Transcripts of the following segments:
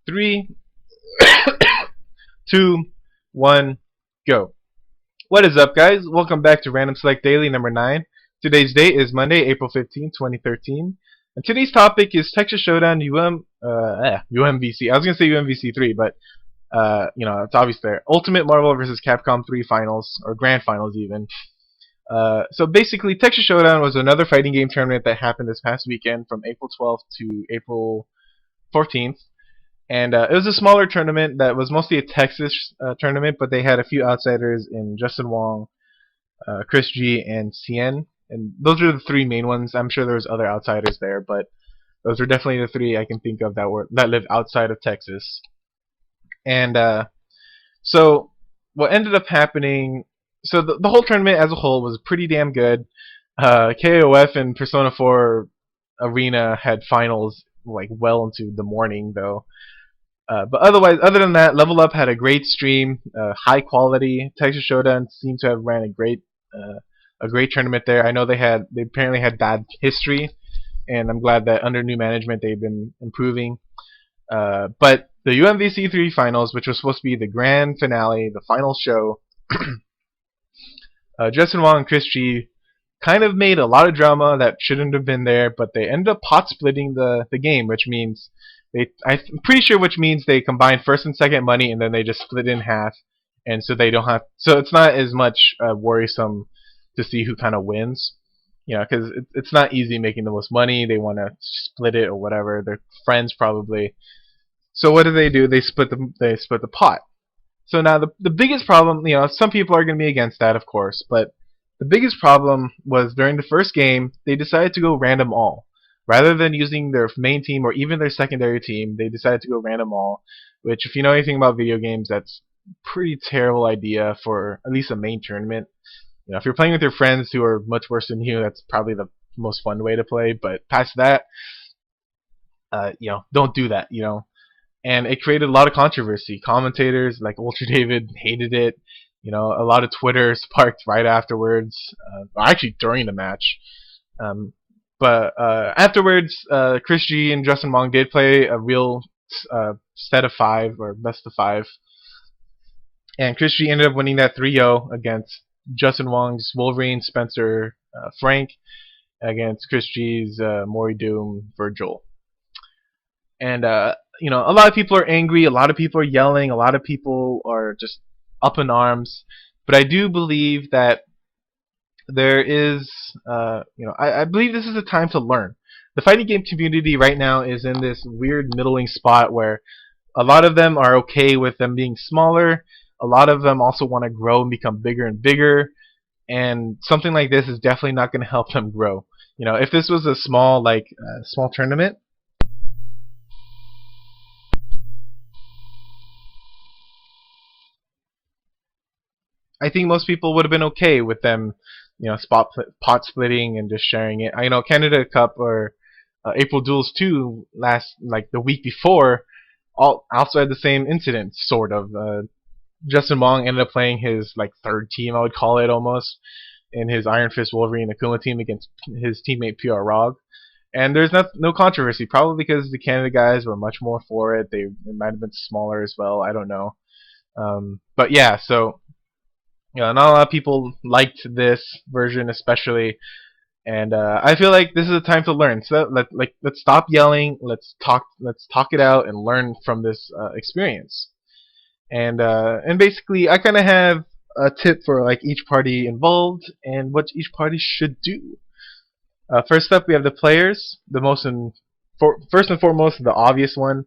Three, two, one, go. What is up, guys? Welcome back to Random Select Daily number 9. Today's date is Monday, April 15th, 2013. And today's topic is Texas Showdown UMVC. I was going to say UMVC3, but it's obvious there. Ultimate Marvel vs. Capcom 3 Finals, or Grand Finals even. So basically, Texas Showdown was another fighting game tournament that happened this past weekend from April 12th to April 14th. And it was a smaller tournament that was mostly a Texas tournament, but they had a few outsiders in Justin Wong, Chris G, and Cien. And those are the three main ones. I'm sure there was other outsiders there, but those are definitely the three I can think of that live outside of Texas. And so what ended up happening, so the whole tournament as a whole was pretty damn good. KOF and Persona 4 Arena had finals like well into the morning though. But other than that, Level Up had a great stream, high quality. Texas Showdown seemed to have ran a great tournament there. I know they apparently had bad history, and I'm glad that under new management they've been improving. But the UMVC3 finals, which was supposed to be the grand finale, the final show, Justin Wong and Chris G kind of made a lot of drama that shouldn't have been there, but they ended up pot splitting the game, which means I'm pretty sure which means they combine first and second money and then they just split it in half, and so they don't have, so it's not as much worrisome to see who kind of wins, because it's not easy making the most money. They want to split it or whatever. They're friends probably. So what do? They split the pot. So now the biggest problem, some people are going to be against that, of course, but the biggest problem was during the first game they decided to go random all. Rather than using their main team or even their secondary team, they decided to go random all, which if you know anything about video games, that's a pretty terrible idea for at least a main tournament. If you're playing with your friends who are much worse than you, that's probably the most fun way to play, but past that, don't do that, And it created a lot of controversy. Commentators like Ultra David hated it. A lot of Twitter sparked right afterwards, actually during the match. But afterwards, Chris G and Justin Wong did play a real set of 5 or best of 5, and Chris G ended up winning that 3-0 against Justin Wong's Wolverine, Spencer, Frank, against Chris G's Mori Doom, Virgil. And a lot of people are angry, a lot of people are yelling, a lot of people are just up in arms. But I do believe that there is, I believe this is a time to learn. The fighting game community right now is in this weird middling spot where a lot of them are okay with them being smaller. A lot of them also want to grow and become bigger and bigger. And something like this is definitely not going to help them grow. If this was a small tournament, I think most people would have been okay with them, pot splitting and just sharing it. I know Canada Cup or April Duels 2 the week before, also had the same incident, sort of. Justin Wong ended up playing his third team, I would call it almost, in his Iron Fist Wolverine Akuma team against his teammate PR Rog. And there's no controversy, probably because the Canada guys were much more for it. They might have been smaller as well, I don't know. But yeah, so not a lot of people liked this version especially, and I feel like this is a time to learn. So let's stop yelling, let's talk it out and learn from this experience. And basically I kind of have a tip for each party involved and what each party should do. First up, we have the players. First and foremost, the obvious one: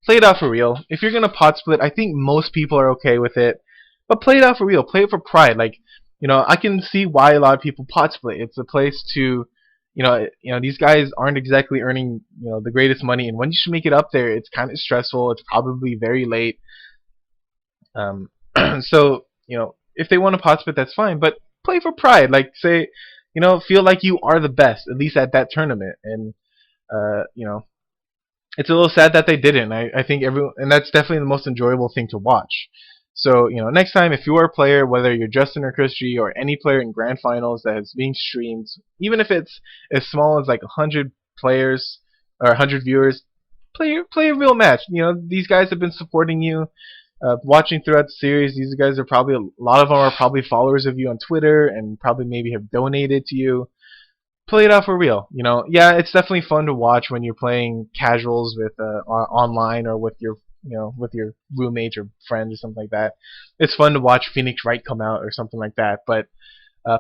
play it out for real. If you're gonna pot split, I think most people are okay with it. But play it out for real. Play it for pride. I can see why a lot of people pot split. It's a place to, these guys aren't exactly earning, the greatest money. And when you should make it up there, it's kind of stressful. It's probably very late. So, if they want to pot split, that's fine. But play for pride. Say, feel like you are the best, at least at that tournament. And, it's a little sad that they didn't. I think and that's definitely the most enjoyable thing to watch. So, next time, if you are a player, whether you're Justin or Chris G or any player in Grand Finals that is being streamed, even if it's as small as 100 players or 100 viewers, play a real match. You know, these guys have been supporting you, watching throughout the series. These guys are probably, a lot of them are probably followers of you on Twitter and probably maybe have donated to you. Play it out for real. You know, yeah, it's definitely fun to watch when you're playing casuals with online or with your, you know, with your roommates or friends or something like that. It's fun to watch Phoenix Wright come out or something like that. But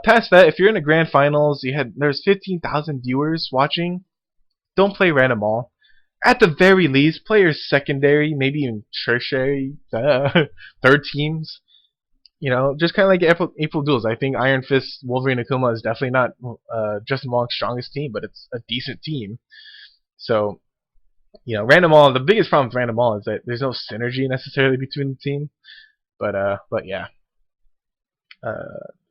past that, if you're in the grand finals, there's 15,000 viewers watching. Don't play random all. At the very least, play your secondary, maybe even tertiary, third teams. You know, just kind of like April Duels. I think Iron Fist, Wolverine, Akuma is definitely not Justin Wong's strongest team, but it's a decent team. So, you know, random all. The biggest problem with random all is that there's no synergy necessarily between the team. But yeah.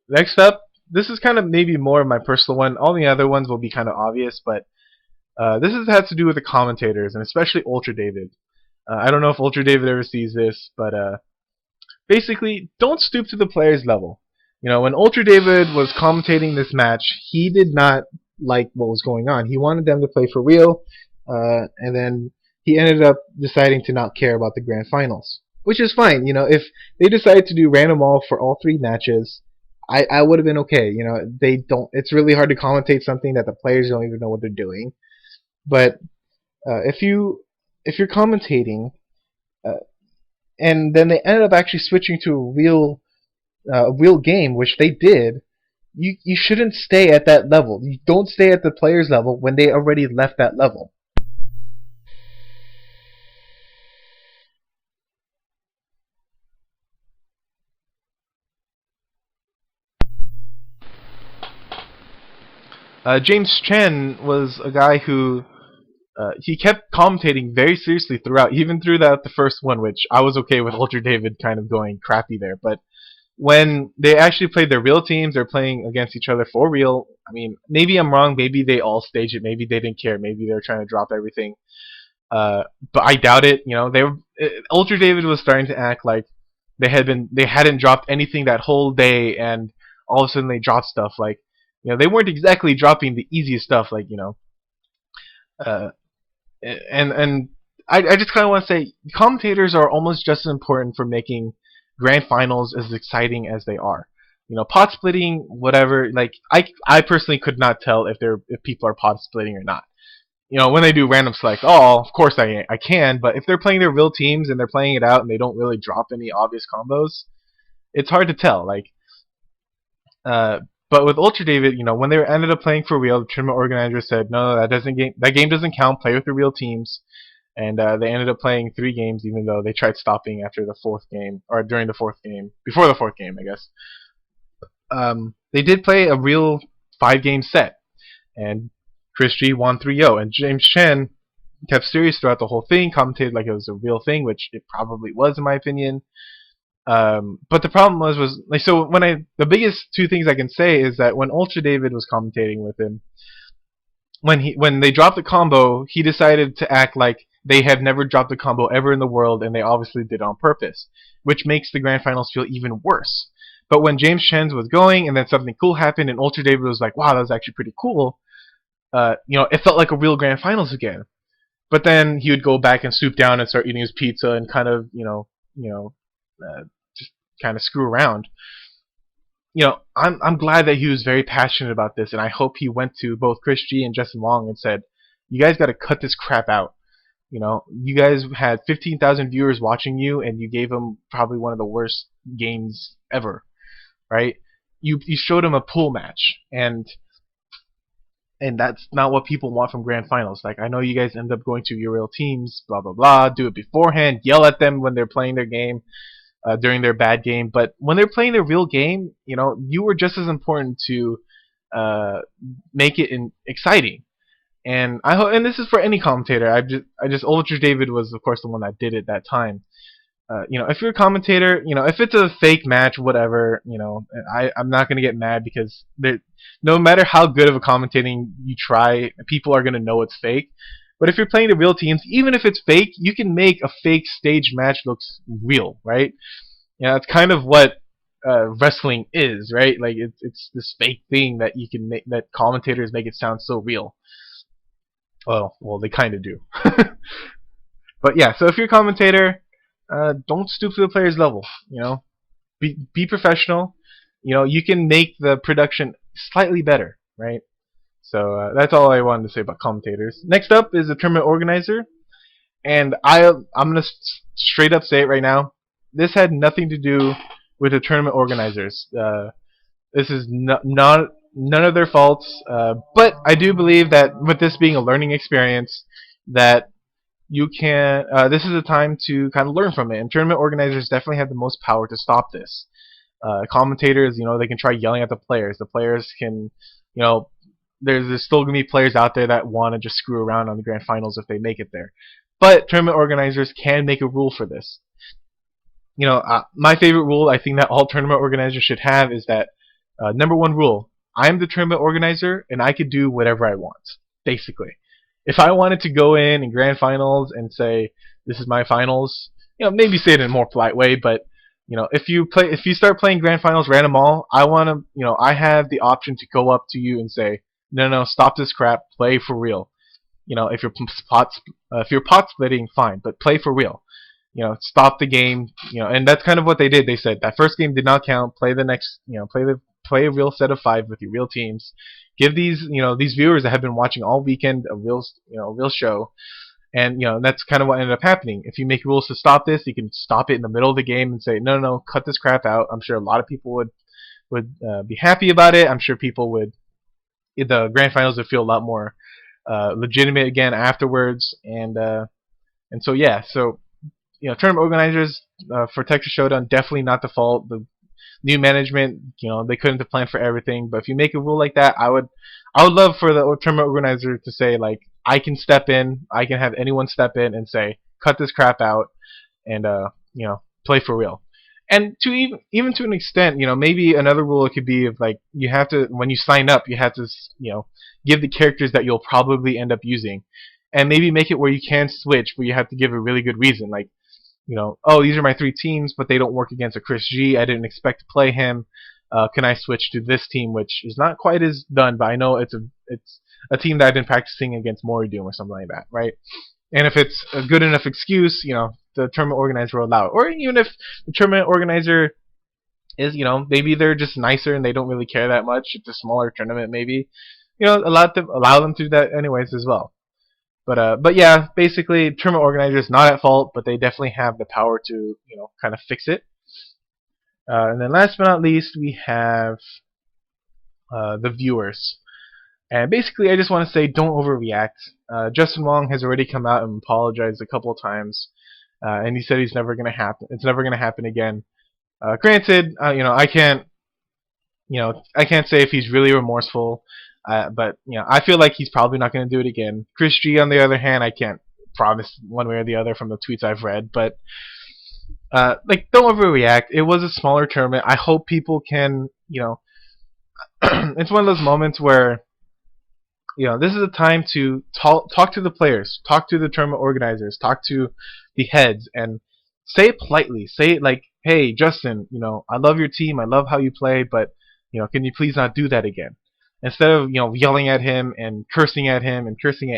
Next up, this is kind of maybe more of my personal one. All the other ones will be kind of obvious, but has to do with the commentators, and especially Ultra David. I don't know if Ultra David ever sees this, but basically, don't stoop to the player's level. You know, when Ultra David was commentating this match, he did not like what was going on. He wanted them to play for real, and then he ended up deciding to not care about the grand finals, which is fine. You know, if they decided to do random all for all three matches, I would have been okay. You know, they don't. It's really hard to commentate something that the players don't even know what they're doing. But if you're commentating, and then they ended up actually switching to a real game, which they did, you shouldn't stay at that level. You don't stay at the player's level when they already left that level. James Chen was a guy who he kept commentating very seriously throughout, even throughout the first one, which I was okay with Ultra David kind of going crappy there. But when they actually played their real teams, they're playing against each other for real. I mean, maybe I'm wrong. Maybe they all staged it. Maybe they didn't care. Maybe they were trying to drop everything. But I doubt it. You know, Ultra David was starting to act like they hadn't dropped anything that whole day, and all of a sudden they dropped stuff like, you know, they weren't exactly dropping the easiest stuff, like, you know. Uh, and I just kind of want to say commentators are almost just as important for making grand finals as exciting as they are. You know, pot splitting, whatever. Like I personally could not tell if people are pot splitting or not. You know, when they do random select all, of course I can, but if they're playing their real teams and they're playing it out and they don't really drop any obvious combos, it's hard to tell. Like, uh, but with Ultra David, you know, when they ended up playing for real, the tournament organizer said, no, that game doesn't count. Play with the real teams, and they ended up playing 3 games, even though they tried stopping after the 4th game, or during the 4th game, before the 4th game, I guess. They did play a real 5-game set, and Chris G won 3-0, and James Chen kept serious throughout the whole thing, commentated like it was a real thing, which it probably was in my opinion. But the problem was like, so the biggest 2 things I can say is that when Ultra David was commentating with him, when they dropped the combo, he decided to act like they had never dropped a combo ever in the world, and they obviously did it on purpose, which makes the grand finals feel even worse. But when James Chen was going, and then something cool happened, and Ultra David was like, "Wow, that was actually pretty cool," you know, it felt like a real grand finals again. But then he would go back and swoop down and start eating his pizza and kind of, just kind of screw around. You know, I'm glad that he was very passionate about this, and I hope he went to both Chris G and Justin Wong and said, "You guys got to cut this crap out. You know, you guys had 15,000 viewers watching you, and you gave them probably one of the worst games ever, right? You showed them a pool match, and that's not what people want from grand finals. Like, I know you guys end up going to your real teams, blah blah blah, do it beforehand, yell at them when they're playing their game." During their bad game, but when they're playing their real game, you know, you were just as important to make it exciting. And I hope, and this is for any commentator. I just Ultra David was, of course, the one that did it that time. You know, if you're a commentator, you know, if it's a fake match, whatever, you know, I'm not gonna get mad because no matter how good of a commentating you try, people are gonna know it's fake. But if you're playing the real teams, even if it's fake, you can make a fake stage match look real, right? Yeah, it's kind of what wrestling is, right? Like it's this fake thing that you can make, that commentators make it sound so real. Well, they kind of do. But yeah, so if you're a commentator, don't stoop to the player's level. Be professional. You can make the production slightly better, right? So that's all I wanted to say about commentators. Next up is the tournament organizer, and I'm gonna straight up say it right now. This had nothing to do with the tournament organizers. This is not none of their faults. But I do believe that with this being a learning experience, that you can. This is a time to kind of learn from it. And tournament organizers definitely have the most power to stop this. Commentators, they can try yelling at the players. The players can, you know, there's still gonna be players out there that want to just screw around on the grand finals if they make it there. But tournament organizers can make a rule for this. My favorite rule I think that all tournament organizers should have is that number one rule: I'm the tournament organizer and I could do whatever I want. Basically, if I wanted to go in grand finals and say this is my finals, maybe say it in a more polite way, but if you start playing grand finals random all, I have the option to go up to you and say, no, stop this crap, play for real. If you're pot splitting, fine, but play for real. Stop the game. And that's kind of what they did. They said that first game did not count. Play the next. Play a real set of 5 with your real teams. Give these viewers that have been watching all weekend a real show. And that's kind of what ended up happening. If you make rules to stop this, you can stop it in the middle of the game and say, no, cut this crap out. I'm sure a lot of people would be happy about it. I'm sure people would. The grand finals would feel a lot more legitimate again afterwards. And so yeah, so tournament organizers for Texas Showdown, definitely not the fault. The new management, they couldn't have planned for everything. But if you make a rule like that, I would love for the tournament organizer to say, like, I can step in, I can have anyone step in and say, cut this crap out, and play for real. And to even to an extent, maybe another rule could be of, like, you have to, when you sign up, you have to give the characters that you'll probably end up using, and maybe make it where you can switch, but you have to give a really good reason, like, oh, these are my 3 teams, but they don't work against a Chris G. I didn't expect to play him. Can I switch to this team, which is not quite as done, but I know it's a team that I've been practicing against Moridoom or something like that, right? And if it's a good enough excuse, the tournament organizer will allow it. Or even if the tournament organizer is, maybe they're just nicer and they don't really care that much. It's a smaller tournament, maybe. Allow them to do that anyways as well. But yeah, basically, tournament organizers not at fault, but they definitely have the power to kind of fix it. And then last but not least, we have the viewers. And basically, I just want to say, don't overreact. Justin Wong has already come out and apologized a couple of times, and he said it's never going to happen again. Granted, I can't say if he's really remorseful. But I feel like he's probably not going to do it again. Chris G, on the other hand, I can't promise one way or the other from the tweets I've read. But don't overreact. It was a smaller tournament. I hope people can, it's one of those moments where, this is a time to talk to the players, talk to the tournament organizers, talk to the heads, and say it politely. Say it like, hey, Justin, I love your team. I love how you play, but can you please not do that again? Instead of yelling at him and cursing at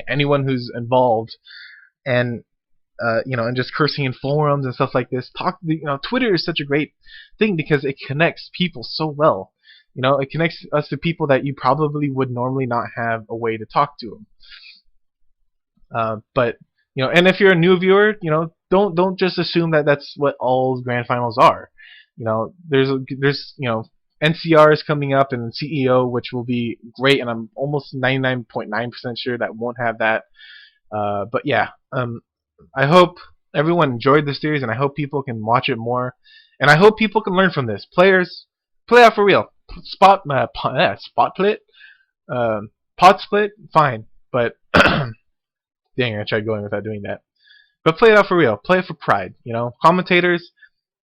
anyone who's involved, and and just cursing in forums and stuff like this. Twitter is such a great thing because it connects people so well. It connects us to people that you probably would normally not have a way to talk to them. But and if you're a new viewer, don't just assume that that's what all grand finals are. There's NCR is coming up, and CEO, which will be great, and I'm almost 99.9% sure that won't have that. But yeah, I hope everyone enjoyed the series, and I hope people can watch it more, and I hope people can learn from this. Players, play out for real. Spot split, pot split, fine, but dang, I tried going without doing that. But play it out for real. Play it for pride. Commentators,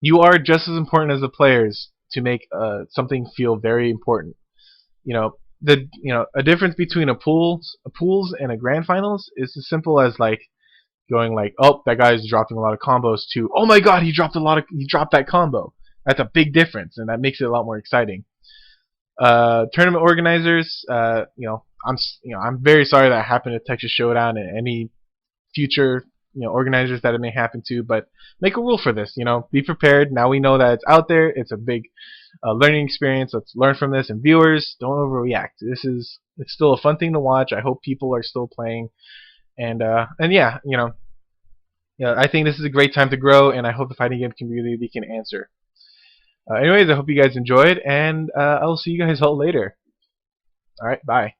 you are just as important as the players to make something feel very important. A difference between a pools and a grand finals is as simple as going like, oh, that guy's dropping a lot of combos, to, oh my god, he dropped that combo. That's a big difference, and that makes it a lot more exciting. Tournament organizers, I'm very sorry that happened at Texas Showdown and any future organizers that it may happen to, but make a rule for this. Be prepared. Now we know that it's out there. It's a big learning experience. Let's learn from this. And viewers, don't overreact. It's still a fun thing to watch. I hope people are still playing. And yeah, yeah, I think this is a great time to grow, and I hope the fighting game community can answer. Anyways, I hope you guys enjoyed, and I will see you guys all later. Alright, bye.